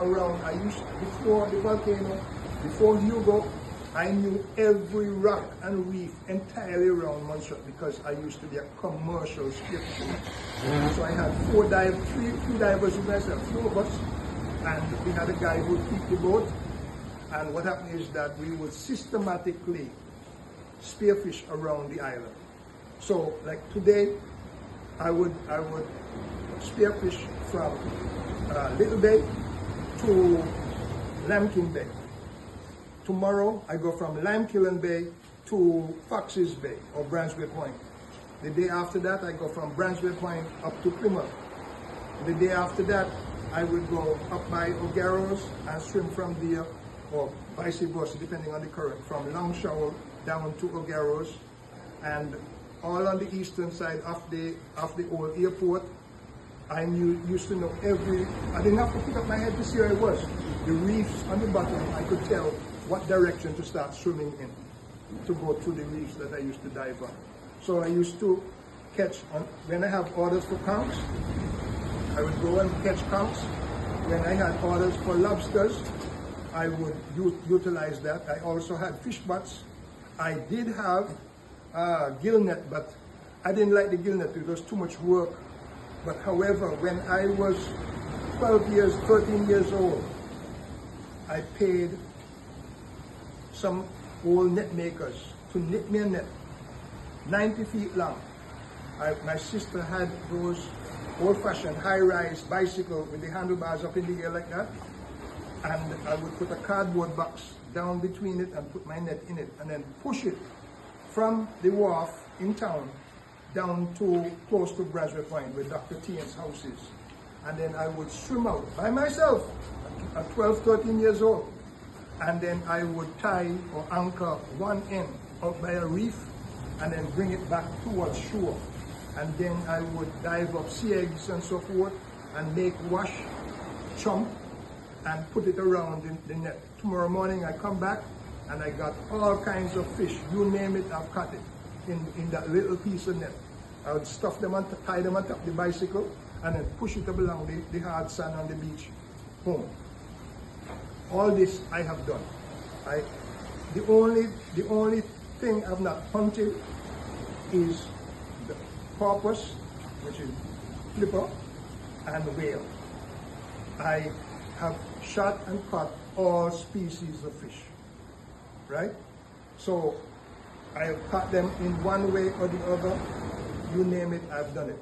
around. I used, before the volcano, before Hugo, I knew every rock and reef entirely around Montserrat because I used to be a commercial spearfisher. So I had three divers with myself, 4 of us, and we had a guy who would keep the boat. And what happened is that we would systematically spearfish around the island. So like today, I would spearfish from Little Bay to Lamkin Bay. Tomorrow, I go from Limekiln Bay to Fox's Bay or Branchway Point. The day after that, I go from Branchway Point up to Plymouth. The day after that, I would go up by O'Garrows and swim from there, or vice versa, depending on the current, from Longshower down to O'Garrows, and all on the eastern side of the old airport. I used to know I didn't have to pick up my head to see where I was. The reefs on the bottom, I could tell what direction to start swimming in, to go through the reefs that I used to dive on. So I used to catch, when I have orders for conchs, I would go and catch conchs. When I had orders for lobsters, I would utilize that. I also had fish butts. I did have gill net, but I didn't like the gill net because it was too much work. But however, when I was 13 years old, I paid some old net makers to knit me a net, 90 feet long. My sister had those old-fashioned high-rise bicycle with the handlebars up in the air like that, and I would put a cardboard box down between it and put my net in it, and then push it from the wharf in town down to close to Branchway Point where Dr. Tien's house is. And then I would swim out by myself at 12, 13 years old. And then I would tie or anchor one end out by a reef and then bring it back towards shore. And then I would dive up sea eggs and so forth and make wash, chump, and put it around the net. Tomorrow morning I come back and I got all kinds of fish. You name it, I've caught it in that little piece of net. I would stuff them tie them on top of the bicycle and then push it up along the hard sand on the beach home. All this I have done. The only thing I've not hunted is the porpoise, which is flipper, and whale. I have shot and caught all species of fish, right? So I have caught them in one way or the other. You name it, I've done it.